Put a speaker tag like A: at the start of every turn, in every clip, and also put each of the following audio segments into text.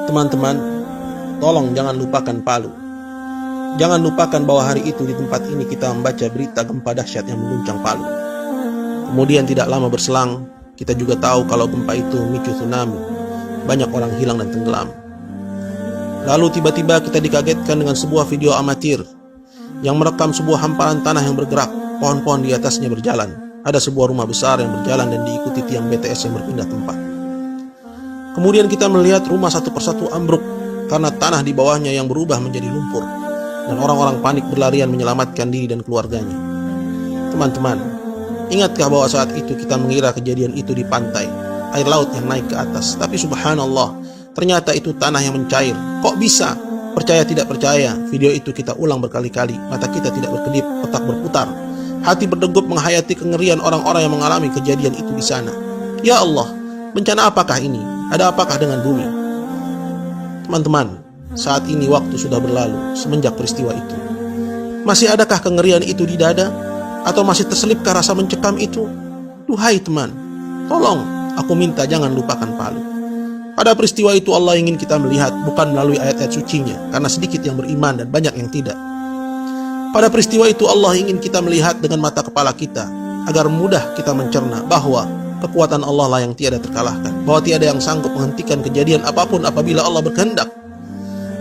A: Teman-teman, tolong jangan lupakan Palu. Jangan lupakan bahwa hari itu di tempat ini kita membaca berita gempa dahsyat yang mengguncang Palu. Kemudian tidak lama berselang, kita juga tahu kalau gempa itu memicu tsunami. Banyak orang hilang dan tenggelam. Lalu tiba-tiba kita dikagetkan dengan sebuah video amatir yang merekam sebuah hamparan tanah yang bergerak, pohon-pohon di atasnya berjalan. Ada sebuah rumah besar yang berjalan dan diikuti tiang BTS yang berpindah tempat. Kemudian kita melihat rumah satu persatu ambruk karena tanah di bawahnya yang berubah menjadi lumpur, dan orang-orang panik berlarian menyelamatkan diri dan keluarganya. Teman-teman, ingatkah bahwa saat itu kita mengira kejadian itu di pantai, air laut yang naik ke atas, tapi subhanallah, ternyata itu tanah yang mencair. Kok bisa? Percaya tidak percaya, video itu kita ulang berkali-kali. Mata kita tidak berkedip, otak berputar, hati berdegup menghayati kengerian orang-orang yang mengalami kejadian itu di sana. Ya Allah, bencana apakah ini? Ada apakah dengan bumi? Teman-teman, saat ini waktu sudah berlalu semenjak peristiwa itu. Masih adakah kengerian itu di dada? Atau masih terselipkah rasa mencekam itu? Duhai teman, tolong, aku minta jangan lupakan Palu. Pada peristiwa itu Allah ingin kita melihat bukan melalui ayat-ayat sucinya, karena sedikit yang beriman dan banyak yang tidak. Pada peristiwa itu Allah ingin kita melihat dengan mata kepala kita, agar mudah kita mencerna bahwa kekuatan Allah lah yang tiada terkalahkan, bahwa tiada yang sanggup menghentikan kejadian apapun apabila Allah berkehendak,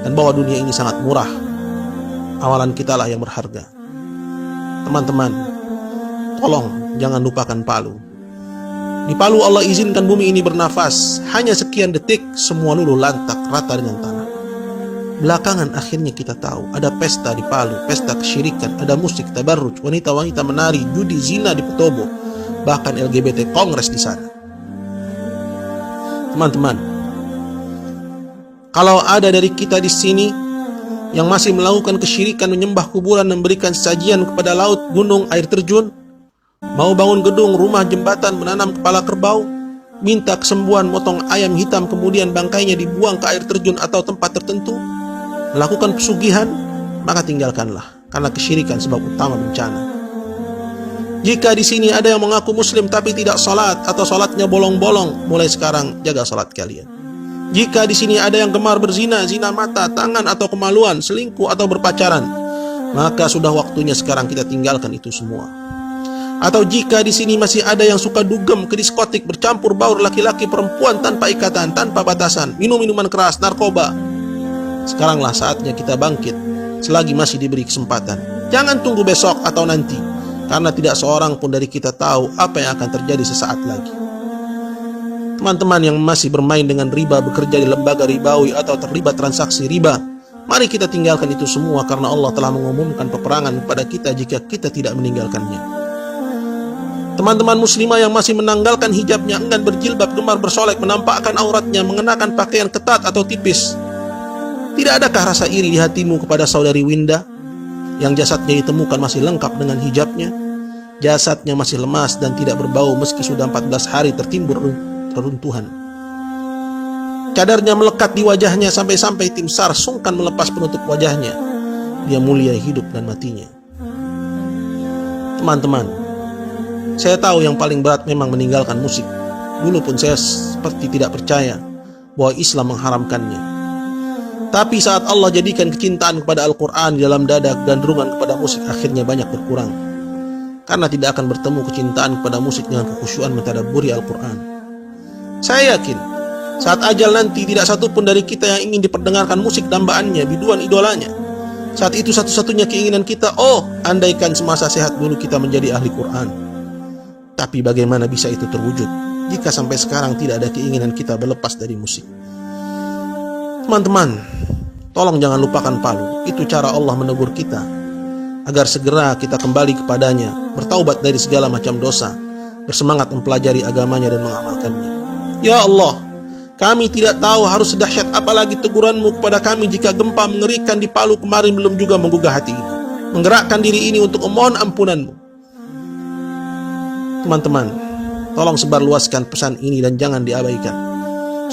A: dan bahwa dunia ini sangat murah. Amalan kita lah yang berharga. Teman-teman, tolong jangan lupakan Palu. Di Palu Allah izinkan bumi ini bernafas. Hanya sekian detik semua luluh lantak rata dengan tanah. Belakangan akhirnya kita tahu ada pesta di Palu, pesta kesyirikan, ada musik, tabarruj, wanita-wanita menari, judi, zina di Petobo, bahkan LGBT kongres di sana. Teman-teman, kalau ada dari kita di sini yang masih melakukan kesyirikan, menyembah kuburan, memberikan sajian kepada laut, gunung, air terjun, mau bangun gedung, rumah, jembatan, menanam kepala kerbau, minta kesembuhan, motong ayam hitam kemudian bangkainya dibuang ke air terjun atau tempat tertentu, melakukan pesugihan, maka tinggalkanlah, karena kesyirikan sebab utama bencana. Jika di sini ada yang mengaku muslim tapi tidak salat atau salatnya bolong-bolong, mulai sekarang jaga salat kalian. Jika di sini ada yang gemar berzina, zina mata, tangan atau kemaluan, selingkuh atau berpacaran, maka sudah waktunya sekarang kita tinggalkan itu semua. Atau jika di sini masih ada yang suka dugem ke diskotik, bercampur baur laki-laki perempuan tanpa ikatan, tanpa batasan, minum minuman keras, narkoba, sekaranglah saatnya kita bangkit selagi masih diberi kesempatan. Jangan tunggu besok atau nanti, karena tidak seorang pun dari kita tahu apa yang akan terjadi sesaat lagi. Teman-teman yang masih bermain dengan riba, bekerja di lembaga ribawi atau terlibat transaksi riba, mari kita tinggalkan itu semua, karena Allah telah mengumumkan peperangan kepada kita jika kita tidak meninggalkannya. Teman-teman muslimah yang masih menanggalkan hijabnya, enggan berjilbab, gemar bersolek, menampakkan auratnya, mengenakan pakaian ketat atau tipis, tidak adakah rasa iri di hatimu kepada saudari Winda yang jasadnya ditemukan masih lengkap dengan hijabnya? Jasadnya masih lemas dan tidak berbau meski sudah 14 hari tertimbun reruntuhan. Cadarnya melekat di wajahnya sampai-sampai tim SAR sungkan melepas penutup wajahnya. Dia mulia hidup dan matinya. Teman-teman, saya tahu yang paling berat memang meninggalkan musik. Dulu pun saya seperti tidak percaya bahwa Islam mengharamkannya. Tapi saat Allah jadikan kecintaan kepada Al-Quran di dalam dada, kecenderungan kepada musik akhirnya banyak berkurang. Karena tidak akan bertemu kecintaan kepada musik dengan kekhusyuan mentadabburi Al-Quran. Saya yakin saat ajal nanti tidak satu pun dari kita yang ingin diperdengarkan musik dambaannya, biduan idolanya. Saat itu satu-satunya keinginan kita, andaikan semasa sehat dulu kita menjadi ahli Quran. Tapi bagaimana bisa itu terwujud jika sampai sekarang tidak ada keinginan kita berlepas dari musik? Teman-teman, tolong jangan lupakan Palu. Itu cara Allah menegur kita agar segera kita kembali kepadanya, bertaubat dari segala macam dosa, bersemangat mempelajari agamanya dan mengamalkannya. Ya Allah, kami tidak tahu harus sedahsyat apalagi teguranmu kepada kami jika gempa mengerikan di Palu kemarin belum juga menggugah hati ini, menggerakkan diri ini untuk memohon ampunanmu. Teman-teman, tolong sebarluaskan pesan ini dan jangan diabaikan.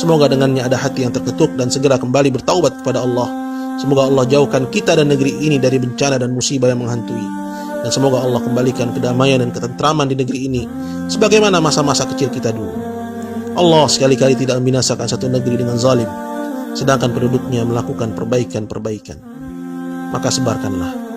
A: Semoga dengannya ada hati yang terketuk dan segera kembali bertaubat kepada Allah. Semoga Allah jauhkan kita dan negeri ini dari bencana dan musibah yang menghantui. Dan semoga Allah kembalikan kedamaian dan ketentraman di negeri ini sebagaimana masa-masa kecil kita dulu. Allah sekali-kali tidak membinasakan satu negeri dengan zalim. sedangkan penduduknya melakukan perbaikan-perbaikan. Maka sebarkanlah